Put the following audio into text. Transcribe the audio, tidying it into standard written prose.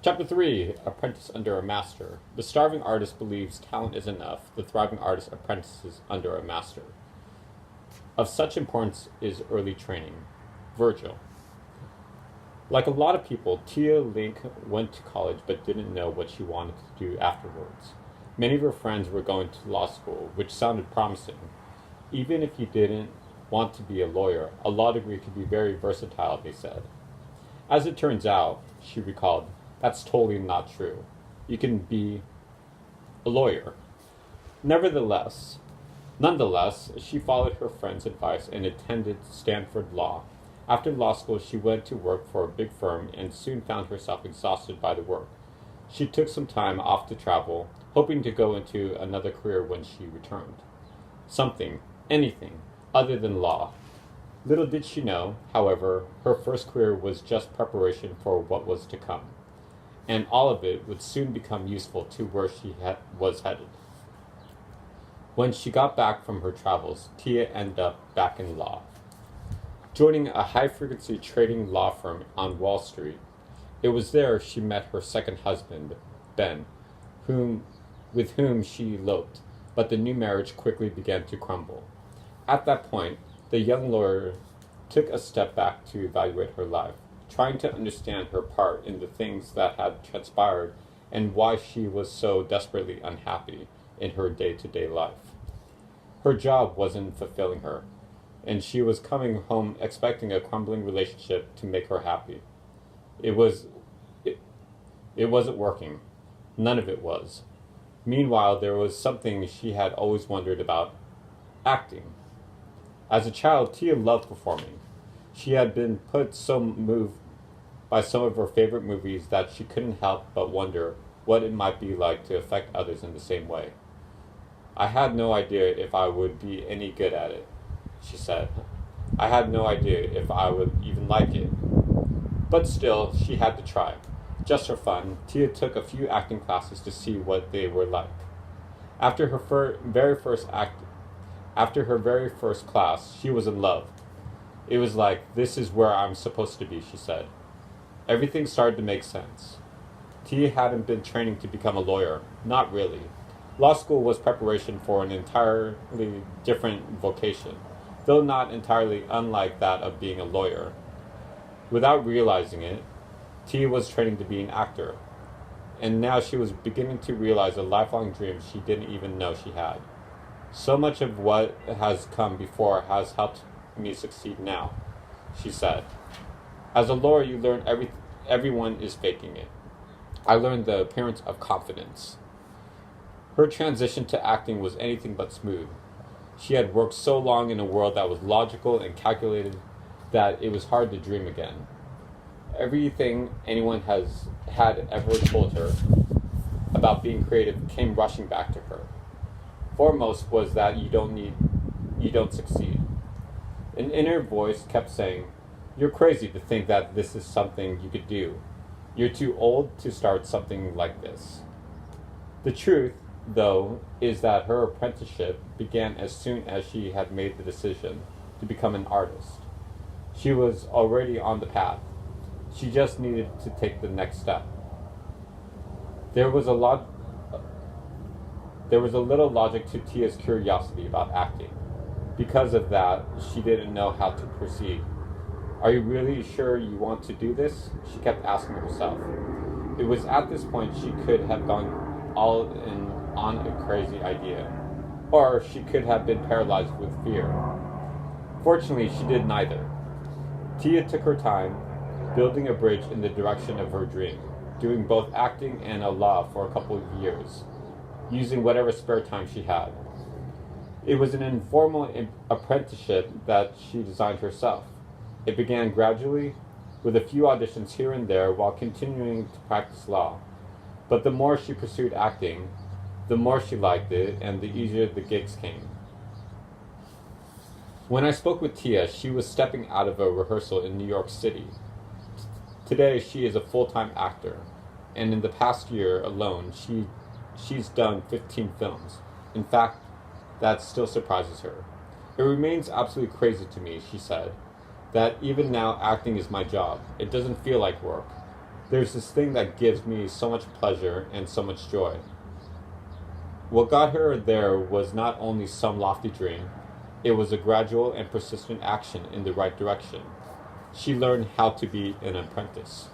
Chapter 3 Apprentice Under a Master. The starving artist believes talent is enough. The thriving artist apprentices under a master. Of such importance is early training. Virgil. Like a lot of people, Tia Link went to college but didn't know what she wanted to do afterwards. Many of her friends were going to law school, which sounded promising. Even if you didn't want to be a lawyer, a law degree could be very versatile, they said. As it turns out, she recalled, that's totally not true. You can be a lawyer. Nonetheless, she followed her friend's advice and attended Stanford Law. After law school, she went to work for a big firm and soon found herself exhausted by the work. She took some time off to travel, hoping to go into another career when she returned. Something, anything, other than law. Little did she know, however, her first career was just preparation for what was to come, and all of it would soon become useful to where she was headed. When she got back from her travels, Tia ended up back in law, joining a high-frequency trading law firm on Wall Street. It was there she met her second husband, Ben, with whom she eloped, but the new marriage quickly began to crumble. At that point, the young lawyer took a step back to evaluate her life, trying to understand her part in the things that had transpired and why she was so desperately unhappy in her day-to-day life. Her job wasn't fulfilling her, and she was coming home expecting a crumbling relationship to make her happy. It wasn't working. None of it was. Meanwhile, there was something she had always wondered about: acting. As a child, Tia loved performing. She had been so moved by some of her favorite movies that she couldn't help but wonder what it might be like to affect others in the same way. I had no idea if I would be any good at it, she said. I had no idea if I would even like it. But still, she had to try. Just for fun, Tia took a few acting classes to see what they were like. After her very first class, she was in love. It was like, this is where I'm supposed to be, she said. Everything started to make sense. Tia hadn't been training to become a lawyer. Not really. Law school was preparation for an entirely different vocation, though not entirely unlike that of being a lawyer. Without realizing it, Tia was training to be an actor, and now she was beginning to realize a lifelong dream she didn't even know she had. So much of what has come before has helped me succeed now, she said. As a lawyer, you learn everyone is faking it. I learned the appearance of confidence. Her transition to acting was anything but smooth. She had worked so long in a world that was logical and calculated that it was hard to dream again. Everything anyone had ever told her about being creative came rushing back to her. Foremost was that you don't succeed. An inner voice kept saying, you're crazy to think that this is something you could do. You're too old to start something like this. The truth, though, is that her apprenticeship began as soon as she had made the decision to become an artist. She was already on the path. She just needed to take the next step. There was a little logic to Tia's curiosity about acting. Because of that, she didn't know how to proceed. Are you really sure you want to do this? She kept asking herself. It was at this point she could have gone all in on a crazy idea, or she could have been paralyzed with fear. Fortunately, she did neither. Tia took her time, building a bridge in the direction of her dream, doing both acting and a law for a couple of years, using whatever spare time she had. It was an informal apprenticeship that she designed herself. It began gradually, with a few auditions here and there while continuing to practice law. But the more she pursued acting, the more she liked it, and the easier the gigs came. When I spoke with Tia, she was stepping out of a rehearsal in New York City. Today, she is a full-time actor, and in the past year alone, she's done 15 films. In fact, that still surprises her. It remains absolutely crazy to me, she said, that even now acting is my job. It doesn't feel like work. There's this thing that gives me so much pleasure and so much joy. What got her there was not only some lofty dream, it was a gradual and persistent action in the right direction. She learned how to be an apprentice.